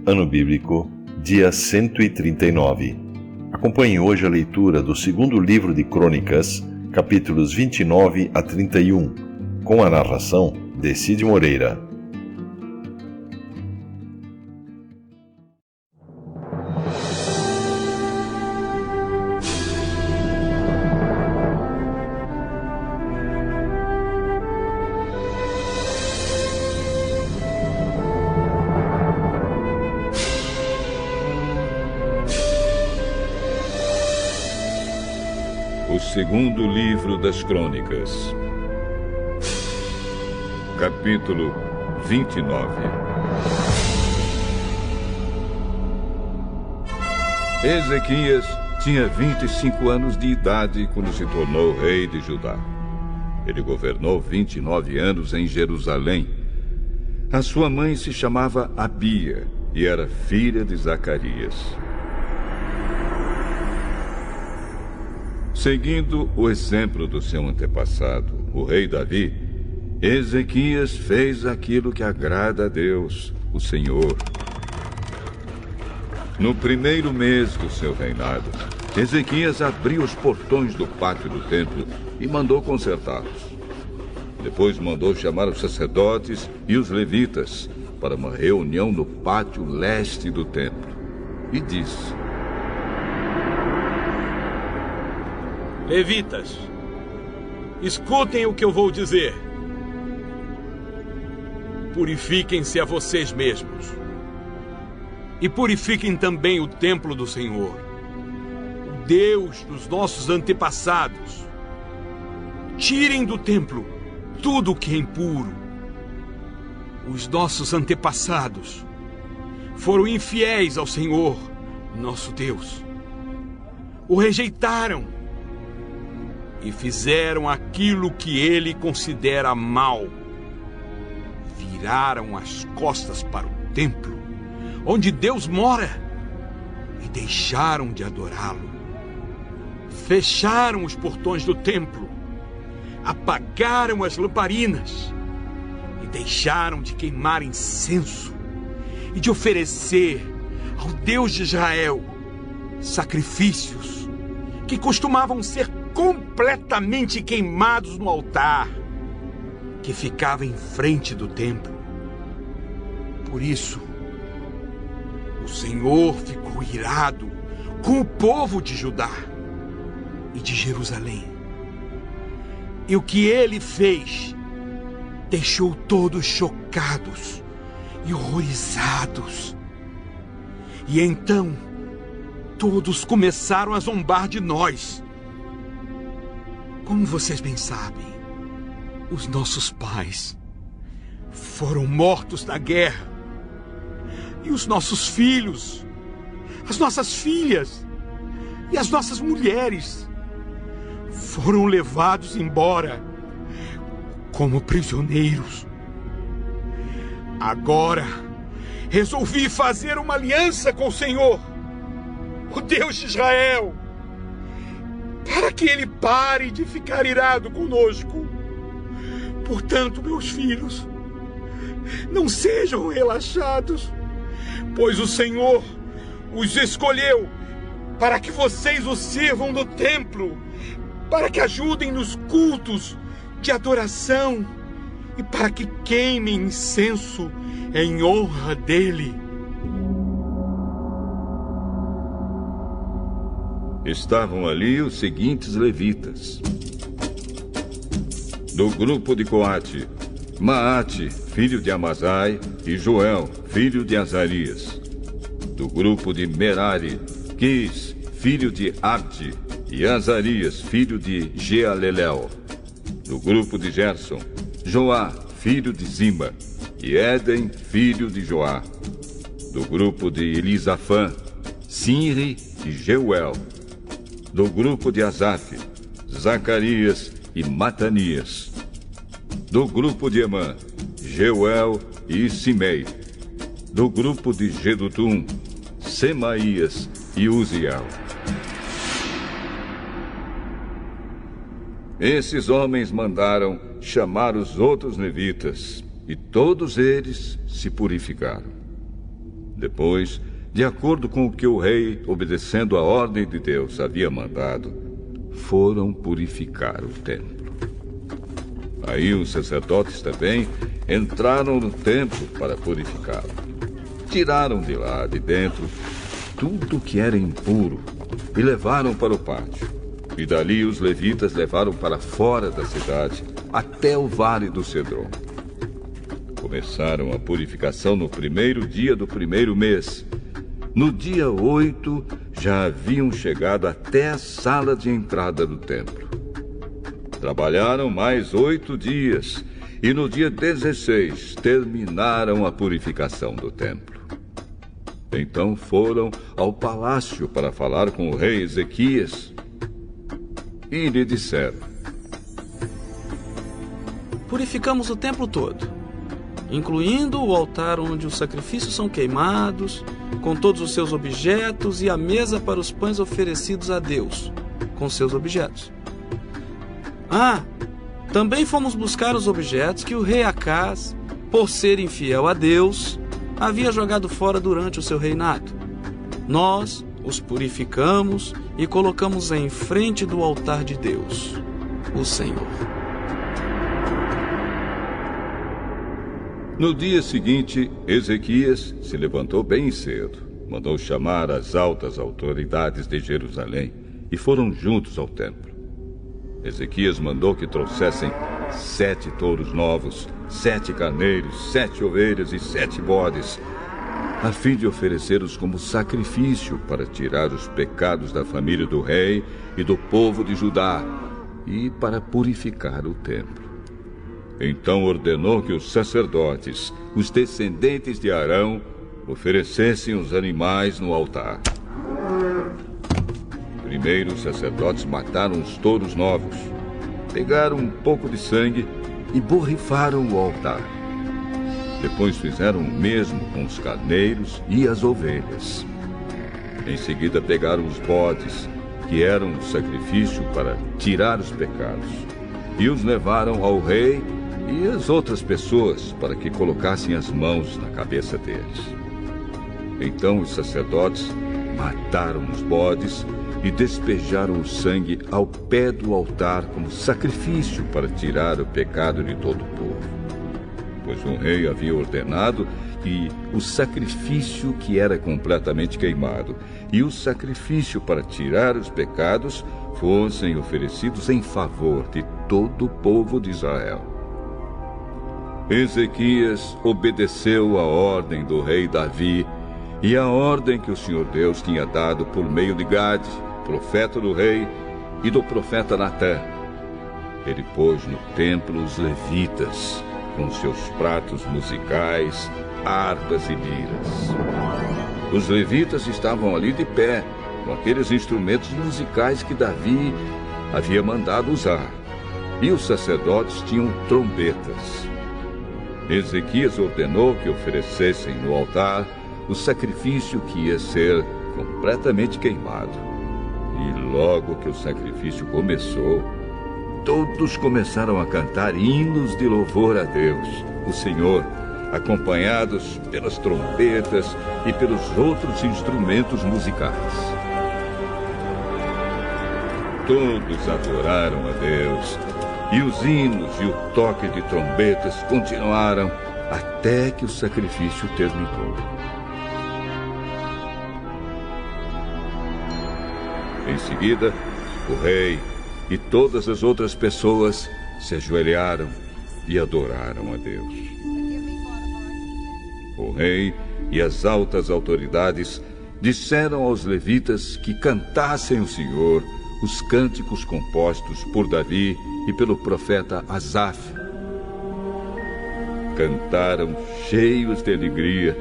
Ano Bíblico, dia 139. Acompanhe hoje a leitura do segundo livro de Crônicas, capítulos 29 a 31, com a narração de Cid Moreira. O segundo livro das Crônicas, capítulo 29. Ezequias tinha 25 anos de idade quando se tornou rei de Judá. Ele governou 29 anos em Jerusalém. A sua mãe se chamava Abia e era filha de Zacarias. Seguindo o exemplo do seu antepassado, o rei Davi, Ezequias fez aquilo que agrada a Deus, o Senhor. No primeiro mês do seu reinado, Ezequias abriu os portões do pátio do templo e mandou consertá-los. Depois mandou chamar os sacerdotes e os levitas para uma reunião no pátio leste do templo e disse: Levitas, escutem o que eu vou dizer. Purifiquem-se a vocês mesmos. E purifiquem também o templo do Senhor, o Deus dos nossos antepassados. Tirem do templo tudo o que é impuro. Os nossos antepassados foram infiéis ao Senhor, nosso Deus. O rejeitaram e fizeram aquilo que ele considera mal. Viraram as costas para o templo, onde Deus mora, e deixaram de adorá-lo. Fecharam os portões do templo, apagaram as lamparinas, e deixaram de queimar incenso e de oferecer ao Deus de Israel sacrifícios que costumavam ser completamente queimados no altar que ficava em frente do templo. Por isso, o Senhor ficou irado com o povo de Judá e de Jerusalém. E o que ele fez deixou todos chocados e horrorizados. E então, todos começaram a zombar de nós. Como vocês bem sabem, os nossos pais foram mortos na guerra. E os nossos filhos, as nossas filhas e as nossas mulheres foram levados embora como prisioneiros. Agora, resolvi fazer uma aliança com o Senhor, o Deus de Israel, para que ele pare de ficar irado conosco. Portanto, meus filhos, não sejam relaxados, pois o Senhor os escolheu para que vocês o sirvam no templo, para que ajudem nos cultos de adoração e para que queimem incenso em honra dele. Estavam ali os seguintes levitas: do grupo de Coate, Maate, filho de Amazai, e Joel, filho de Azarias. Do grupo de Merari, Quis, filho de Abdi, e Azarias, filho de Jealelel. Do grupo de Gerson, Joá, filho de Zima, e Éden, filho de Joá. Do grupo de Elisafã, Sinri e Jeuel. Do grupo de Asaf, Zacarias e Matanias. Do grupo de Emã, Jeuel e Simei. Do grupo de Gedutum, Semaías e Uziel. Esses homens mandaram chamar os outros levitas, e todos eles se purificaram. Depois, de acordo com o que o rei, obedecendo a ordem de Deus, havia mandado, foram purificar o templo. Aí os sacerdotes também entraram no templo para purificá-lo. Tiraram de lá, de dentro, tudo que era impuro e levaram para o pátio. E dali os levitas levaram para fora da cidade, até o vale do Cedron. Começaram a purificação no primeiro dia do primeiro mês. No dia 8, já haviam chegado até a sala de entrada do templo. Trabalharam mais 8 dias e no dia 16 terminaram a purificação do templo. Então foram ao palácio para falar com o rei Ezequias e lhe disseram: Purificamos o templo todo, incluindo o altar onde os sacrifícios são queimados, com todos os seus objetos, e a mesa para os pães oferecidos a Deus, com seus objetos. Também fomos buscar os objetos que o rei Acaz, por ser infiel a Deus, havia jogado fora durante o seu reinado. Nós os purificamos e colocamos em frente do altar de Deus, o Senhor. No dia seguinte, Ezequias se levantou bem cedo, mandou chamar as altas autoridades de Jerusalém e foram juntos ao templo. Ezequias mandou que trouxessem 7 touros novos, 7 carneiros, 7 ovelhas e 7 bodes, a fim de oferecê-los como sacrifício para tirar os pecados da família do rei e do povo de Judá e para purificar o templo. Então ordenou que os sacerdotes, os descendentes de Arão, oferecessem os animais no altar. Primeiro os sacerdotes mataram os touros novos, pegaram um pouco de sangue e borrifaram o altar. Depois fizeram o mesmo com os carneiros e as ovelhas. Em seguida pegaram os bodes, que eram o sacrifício para tirar os pecados, e os levaram ao rei e às outras pessoas para que colocassem as mãos na cabeça deles. Então os sacerdotes mataram os bodes e despejaram o sangue ao pé do altar como sacrifício para tirar o pecado de todo o povo. Pois o rei havia ordenado que o sacrifício que era completamente queimado e o sacrifício para tirar os pecados fossem oferecidos em favor de todo o povo de Israel. Ezequias obedeceu à ordem do rei Davi e à ordem que o Senhor Deus tinha dado por meio de Gade, profeta do rei, e do profeta Natã. Ele pôs no templo os levitas, com seus pratos musicais, harpas e liras. Os levitas estavam ali de pé, com aqueles instrumentos musicais que Davi havia mandado usar, e os sacerdotes tinham trombetas. Ezequias ordenou que oferecessem no altar o sacrifício que ia ser completamente queimado. E logo que o sacrifício começou, todos começaram a cantar hinos de louvor a Deus, o Senhor, acompanhados pelas trombetas e pelos outros instrumentos musicais. Todos adoraram a Deus, e os hinos e o toque de trombetas continuaram até que o sacrifício terminou. Em seguida, o rei e todas as outras pessoas se ajoelharam e adoraram a Deus. O rei e as altas autoridades disseram aos levitas que cantassem o Senhor os cânticos compostos por Davi e pelo profeta Asaf. Cantaram cheios de alegria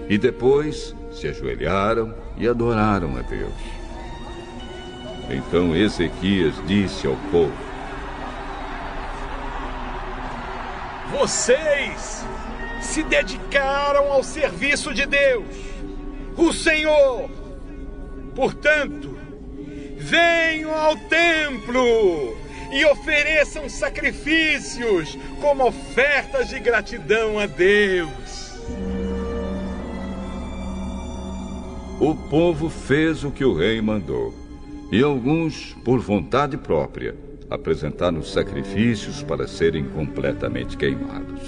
e depois se ajoelharam e adoraram a Deus. Então Ezequias disse ao povo: Vocês se dedicaram ao serviço de Deus, o Senhor. Portanto, venham ao templo e ofereçam sacrifícios como ofertas de gratidão a Deus. o povo fez o que o rei mandou, e alguns, por vontade própria, apresentaram sacrifícios para serem completamente queimados.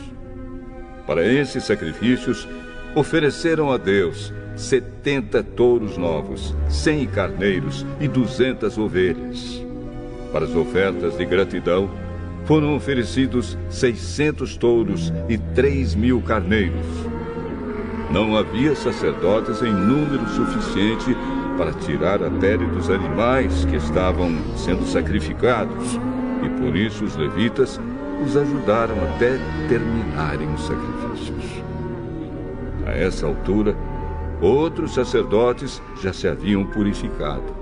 Para esses sacrifícios, ofereceram a Deus 70 touros novos, 100 carneiros e 200 ovelhas. Para as ofertas de gratidão, foram oferecidos 600 touros e 3.000 carneiros. Não havia sacerdotes em número suficiente para tirar a pele dos animais que estavam sendo sacrificados, e por isso os levitas os ajudaram até terminarem os sacrifícios. A essa altura, outros sacerdotes já se haviam purificado.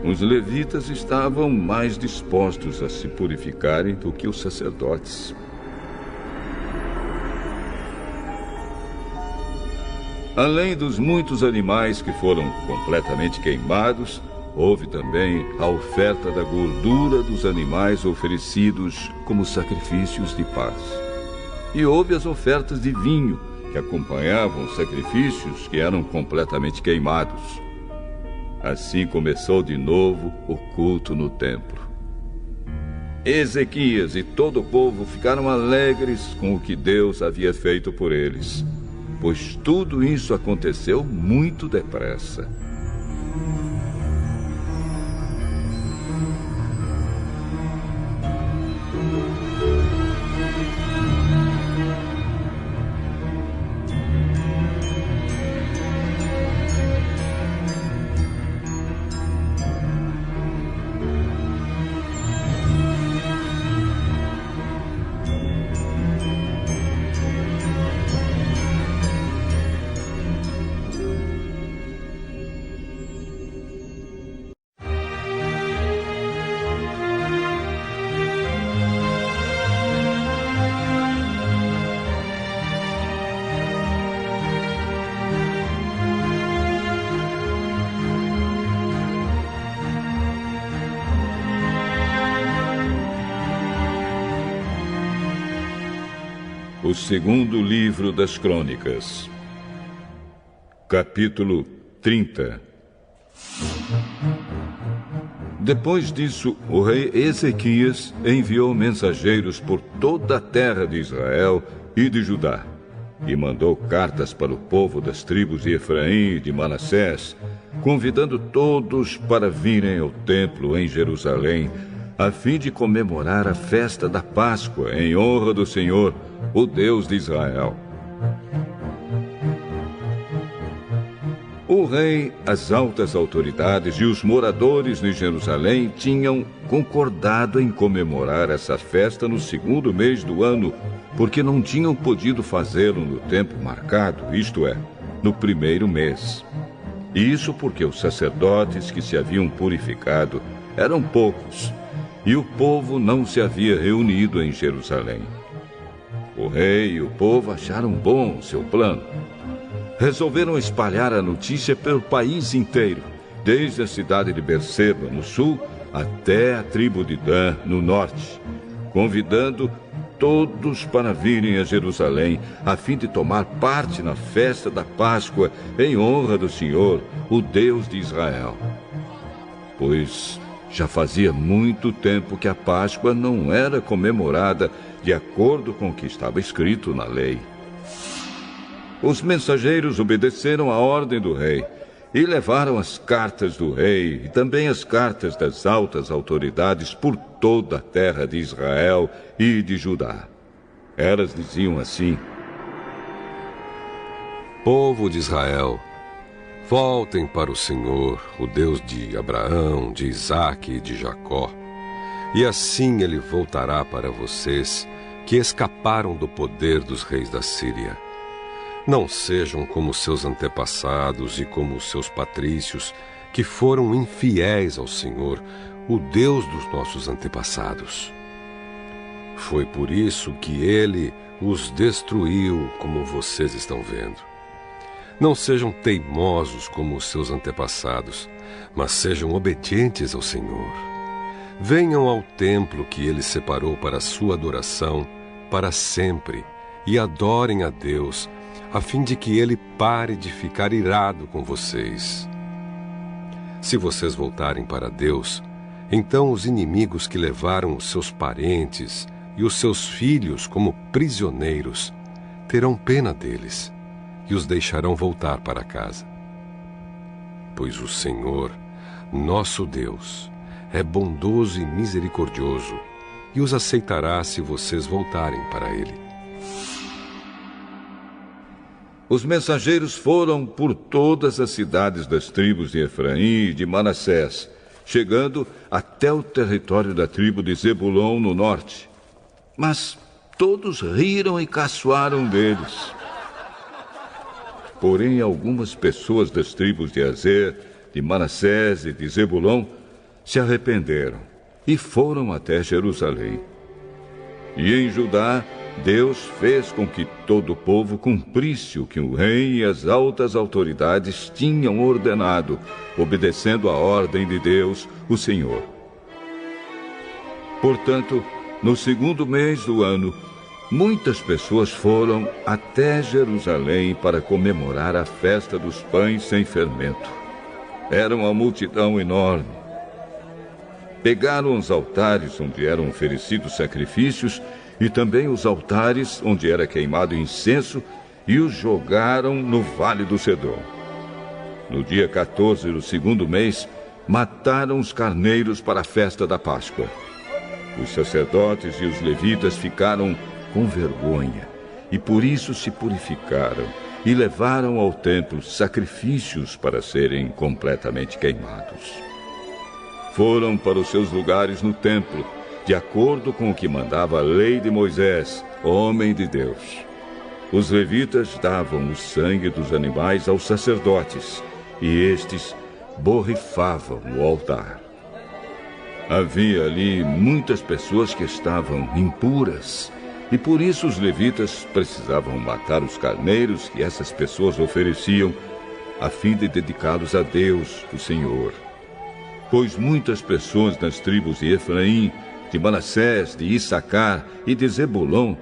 Os levitas estavam mais dispostos a se purificarem do que os sacerdotes. Além dos muitos animais que foram completamente queimados, houve também a oferta da gordura dos animais oferecidos como sacrifícios de paz. E houve as ofertas de vinho, que acompanhavam os sacrifícios que eram completamente queimados. Assim começou de novo o culto no templo. Ezequias e todo o povo ficaram alegres com o que Deus havia feito por eles, pois tudo isso aconteceu muito depressa. O segundo livro das Crônicas, capítulo 30. Depois disso, o rei Ezequias enviou mensageiros por toda a terra de Israel e de Judá, e mandou cartas para o povo das tribos de Efraim e de Manassés, convidando todos para virem ao templo em Jerusalém, a fim de comemorar a festa da Páscoa em honra do Senhor, o Deus de Israel. O rei, as altas autoridades e os moradores de Jerusalém tinham concordado em comemorar essa festa no segundo mês do ano, porque não tinham podido fazê-lo no tempo marcado, isto é, no primeiro mês. Isso porque os sacerdotes que se haviam purificado eram poucos, e o povo não se havia reunido em Jerusalém. O rei e o povo acharam bom o seu plano. Resolveram espalhar a notícia pelo país inteiro, desde a cidade de Berseba, no sul, até a tribo de Dan, no norte, convidando todos para virem a Jerusalém, a fim de tomar parte na festa da Páscoa, em honra do Senhor, o Deus de Israel. Pois já fazia muito tempo que a Páscoa não era comemorada de acordo com o que estava escrito na lei. Os mensageiros obedeceram à ordem do rei e levaram as cartas do rei e também as cartas das altas autoridades por toda a terra de Israel e de Judá. Elas diziam assim: Povo de Israel, voltem para o Senhor, o Deus de Abraão, de Isaque e de Jacó, e assim ele voltará para vocês, que escaparam do poder dos reis da Síria. Não sejam como seus antepassados e como seus patrícios, que foram infiéis ao Senhor, o Deus dos nossos antepassados. Foi por isso que ele os destruiu, como vocês estão vendo. Não sejam teimosos como os seus antepassados, mas sejam obedientes ao Senhor. Venham ao templo que ele separou para a sua adoração para sempre e adorem a Deus, a fim de que ele pare de ficar irado com vocês. Se vocês voltarem para Deus, então os inimigos que levaram os seus parentes e os seus filhos como prisioneiros terão pena deles e os deixarão voltar para casa. Pois o Senhor, nosso Deus, é bondoso e misericordioso e os aceitará se vocês voltarem para Ele. Os mensageiros foram por todas as cidades das tribos de Efraim e de Manassés, chegando até o território da tribo de Zebulon no norte. Mas todos riram e caçoaram deles. Porém, algumas pessoas das tribos de Aser, de Manassés e de Zebulon se arrependeram e foram até Jerusalém. E em Judá, Deus fez com que todo o povo cumprisse o que o rei e as altas autoridades tinham ordenado, obedecendo a ordem de Deus, o Senhor. Portanto, no segundo mês do ano, muitas pessoas foram até Jerusalém para comemorar a festa dos pães sem fermento. Era uma multidão enorme. Pegaram os altares onde eram oferecidos sacrifícios e também os altares onde era queimado incenso e os jogaram no Vale do Cedron. No dia 14 do segundo mês, mataram os carneiros para a festa da Páscoa. Os sacerdotes e os levitas ficaram com vergonha e por isso se purificaram e levaram ao templo sacrifícios para serem completamente queimados. Foram para os seus lugares no templo, de acordo com o que mandava a lei de Moisés, homem de Deus. Os levitas davam o sangue dos animais aos sacerdotes, e estes borrifavam o altar. Havia ali muitas pessoas que estavam impuras, e por isso os levitas precisavam matar os carneiros que essas pessoas ofereciam, a fim de dedicá-los a Deus, o Senhor. Pois muitas pessoas das tribos de Efraim, de Manassés, de Issacar e de Zebulon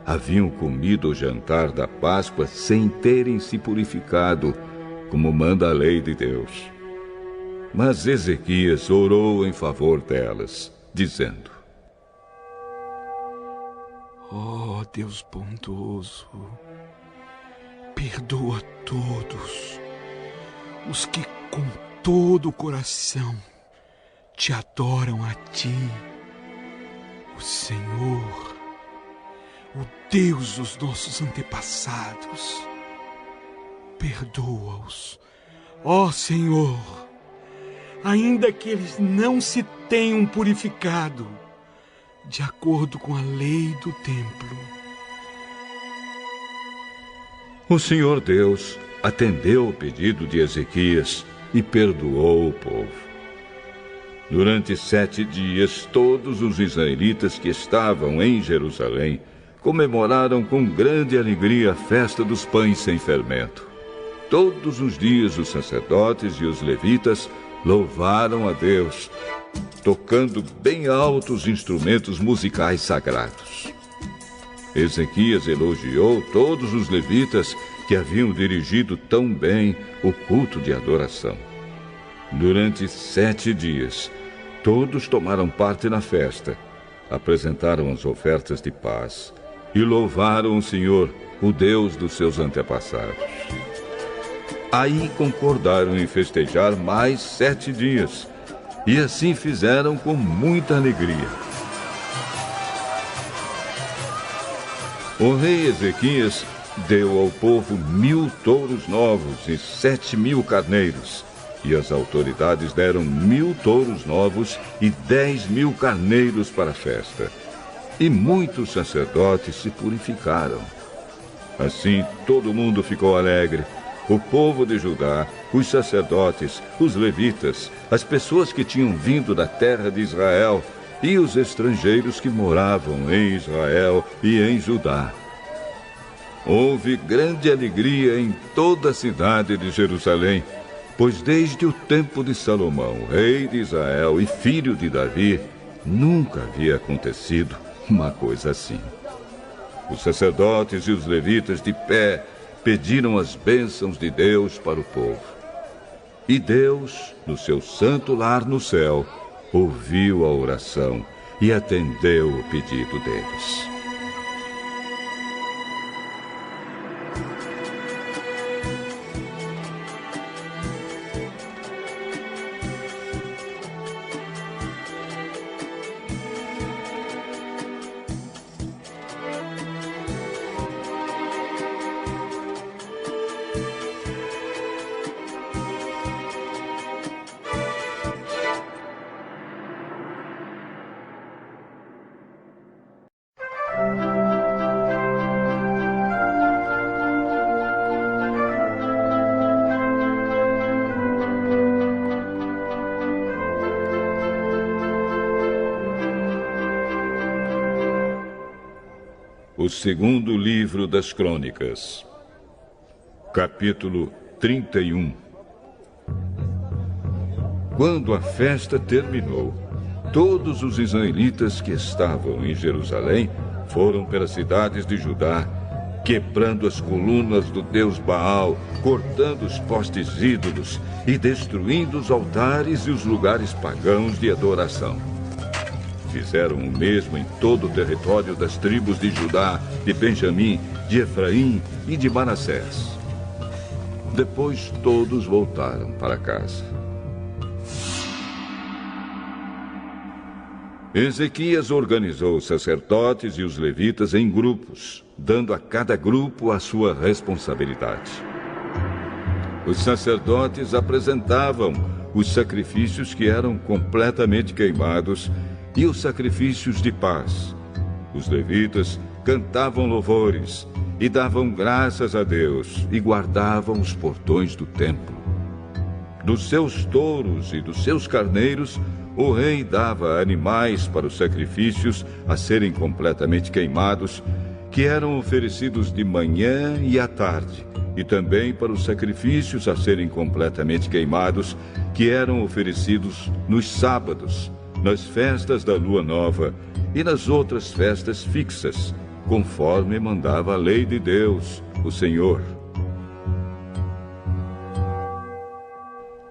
haviam comido o jantar da Páscoa sem terem se purificado, como manda a lei de Deus. Mas Ezequias orou em favor delas, dizendo: Ó Deus bondoso, perdoa todos os que com todo o coração te adoram a ti, o Senhor, o Deus dos nossos antepassados. Perdoa-os, ó Senhor, ainda que eles não se tenham purificado, de acordo com a lei do templo. O Senhor Deus atendeu o pedido de Ezequias e perdoou o povo. Durante 7 dias, todos os israelitas que estavam em Jerusalém comemoraram com grande alegria a festa dos pães sem fermento. Todos os dias os sacerdotes e os levitas louvaram a Deus, tocando bem alto os instrumentos musicais sagrados. Ezequias elogiou todos os levitas que haviam dirigido tão bem o culto de adoração. Durante 7 dias, todos tomaram parte na festa, apresentaram as ofertas de paz e louvaram o Senhor, o Deus dos seus antepassados. Aí concordaram em festejar mais 7 dias, e assim fizeram com muita alegria. O rei Ezequias deu ao povo 1000 touros novos e 7.000 carneiros, e as autoridades deram 1000 touros novos e 10.000 carneiros para a festa. E muitos sacerdotes se purificaram. Assim todo mundo ficou alegre. O povo de Judá, os sacerdotes, os levitas, as pessoas que tinham vindo da terra de Israel e os estrangeiros que moravam em Israel e em Judá. Houve grande alegria em toda a cidade de Jerusalém, pois desde o tempo de Salomão, rei de Israel e filho de Davi, nunca havia acontecido uma coisa assim. Os sacerdotes e os levitas de pé pediram as bênçãos de Deus para o povo. E Deus, no seu santo lar no céu, ouviu a oração e atendeu o pedido deles. O segundo livro das Crônicas, capítulo 31. Quando a festa terminou, todos os israelitas que estavam em Jerusalém foram pelas cidades de Judá, quebrando as colunas do deus Baal, cortando os postes ídolos e destruindo os altares e os lugares pagãos de adoração. Fizeram o mesmo em todo o território das tribos de Judá, de Benjamim, de Efraim e de Manassés. Depois todos voltaram para casa. Ezequias organizou os sacerdotes e os levitas em grupos, dando a cada grupo a sua responsabilidade. Os sacerdotes apresentavam os sacrifícios que eram completamente queimados e os sacrifícios de paz. Os levitas cantavam louvores e davam graças a Deus e guardavam os portões do templo. Dos seus touros e dos seus carneiros, o rei dava animais para os sacrifícios a serem completamente queimados, que eram oferecidos de manhã e à tarde, e também para os sacrifícios a serem completamente queimados, que eram oferecidos nos sábados, nas festas da lua nova e nas outras festas fixas, conforme mandava a lei de Deus, o Senhor.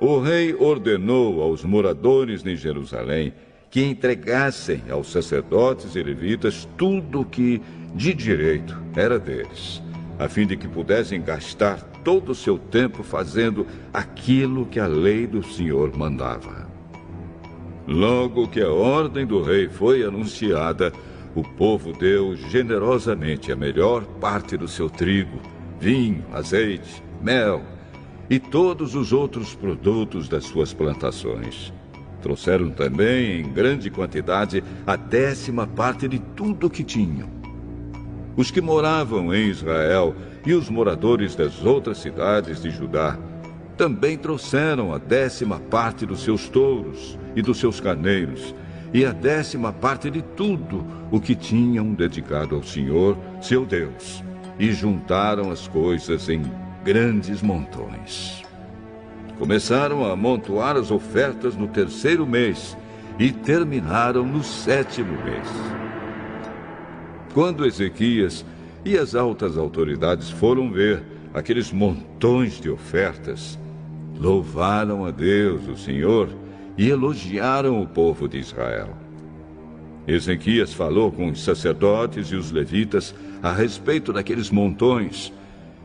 O rei ordenou aos moradores de Jerusalém que entregassem aos sacerdotes e levitas tudo o que, de direito, era deles, a fim de que pudessem gastar todo o seu tempo fazendo aquilo que a lei do Senhor mandava. Logo que a ordem do rei foi anunciada, o povo deu generosamente a melhor parte do seu trigo, vinho, azeite, mel e todos os outros produtos das suas plantações. Trouxeram também, em grande quantidade, a 10ª parte de tudo o que tinham. Os que moravam em Israel e os moradores das outras cidades de Judá também trouxeram a 10ª parte dos seus touros e dos seus carneiros, e a 10ª parte de tudo o que tinham dedicado ao Senhor, seu Deus, e juntaram as coisas em grandes montões. Começaram a amontoar as ofertas no 3º mês e terminaram no 7º mês. Quando Ezequias e as altas autoridades foram ver aqueles montões de ofertas, louvaram a Deus, o Senhor, e elogiaram o povo de Israel. Ezequias falou com os sacerdotes e os levitas a respeito daqueles montões,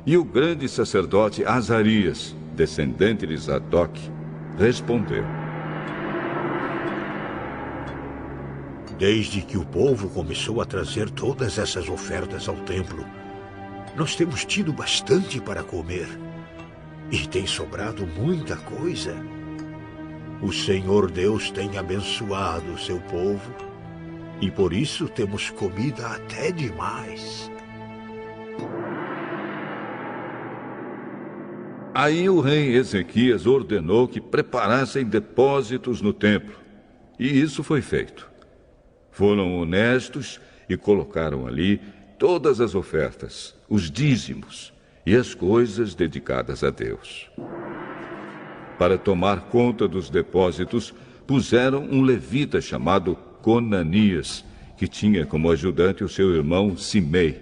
e o grande sacerdote Azarias, descendente de Zadok, respondeu: Desde que o povo começou a trazer todas essas ofertas ao templo, nós temos tido bastante para comer. E tem sobrado muita coisa. O Senhor Deus tem abençoado o seu povo, e por isso temos comida até demais. Aí o rei Ezequias ordenou que preparassem depósitos no templo, e isso foi feito. Foram honestos e colocaram ali todas as ofertas, os dízimos e as coisas dedicadas a Deus. Para tomar conta dos depósitos, puseram um levita chamado Conanias, que tinha como ajudante o seu irmão Simei.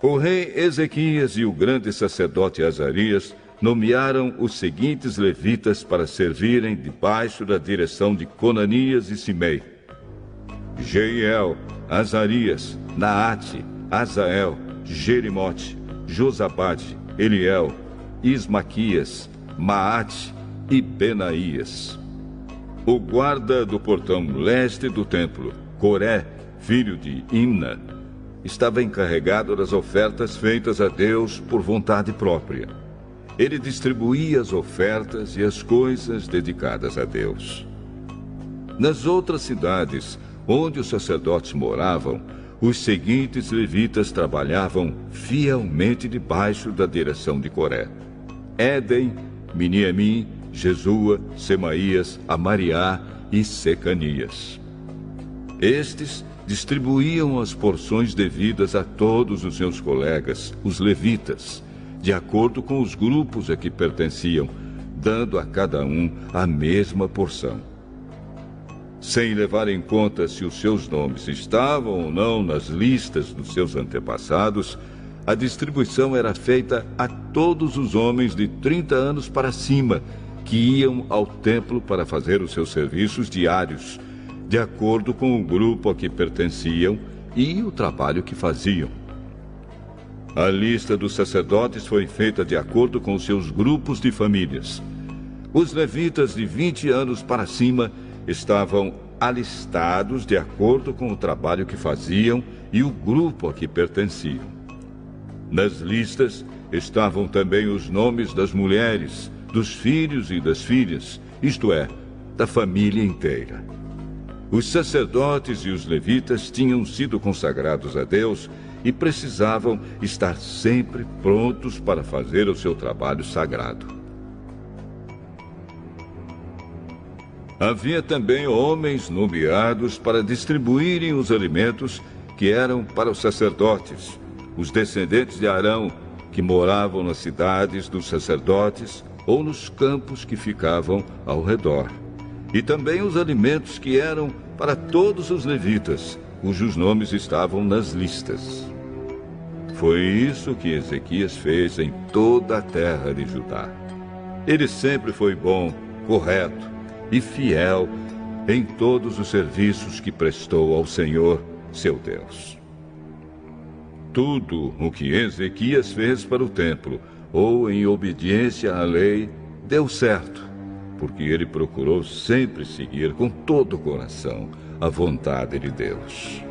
O rei Ezequias e o grande sacerdote Azarias nomearam os seguintes levitas para servirem debaixo da direção de Conanias e Simei: Jeiel, Azarias, Naate, Azael, Jerimote, Josabade, Eliel, Ismaquias, Maate e Benaías. O guarda do portão leste do templo, Coré, filho de Imna, estava encarregado das ofertas feitas a Deus por vontade própria. Ele distribuía as ofertas e as coisas dedicadas a Deus. Nas outras cidades onde os sacerdotes moravam, os seguintes levitas trabalhavam fielmente debaixo da direção de Coré: Éden, Miniamim, Jesua, Semaías, Amariá e Secanias. Estes distribuíam as porções devidas a todos os seus colegas, os levitas, de acordo com os grupos a que pertenciam, dando a cada um a mesma porção. Sem levar em conta se os seus nomes estavam ou não nas listas dos seus antepassados, a distribuição era feita a todos os homens de 30 anos para cima, que iam ao templo para fazer os seus serviços diários, de acordo com o grupo a que pertenciam e o trabalho que faziam. A lista dos sacerdotes foi feita de acordo com os seus grupos de famílias. Os levitas de 20 anos para cima estavam alistados de acordo com o trabalho que faziam e o grupo a que pertenciam. Nas listas estavam também os nomes das mulheres, dos filhos e das filhas, isto é, da família inteira. Os sacerdotes e os levitas tinham sido consagrados a Deus e precisavam estar sempre prontos para fazer o seu trabalho sagrado. Havia também homens nomeados para distribuírem os alimentos que eram para os sacerdotes, os descendentes de Arão, que moravam nas cidades dos sacerdotes ou nos campos que ficavam ao redor. E também os alimentos que eram para todos os levitas, cujos nomes estavam nas listas. Foi isso que Ezequias fez em toda a terra de Judá. Ele sempre foi bom, correto e fiel em todos os serviços que prestou ao Senhor, seu Deus. Tudo o que Ezequias fez para o templo, ou em obediência à lei, deu certo, porque ele procurou sempre seguir com todo o coração a vontade de Deus.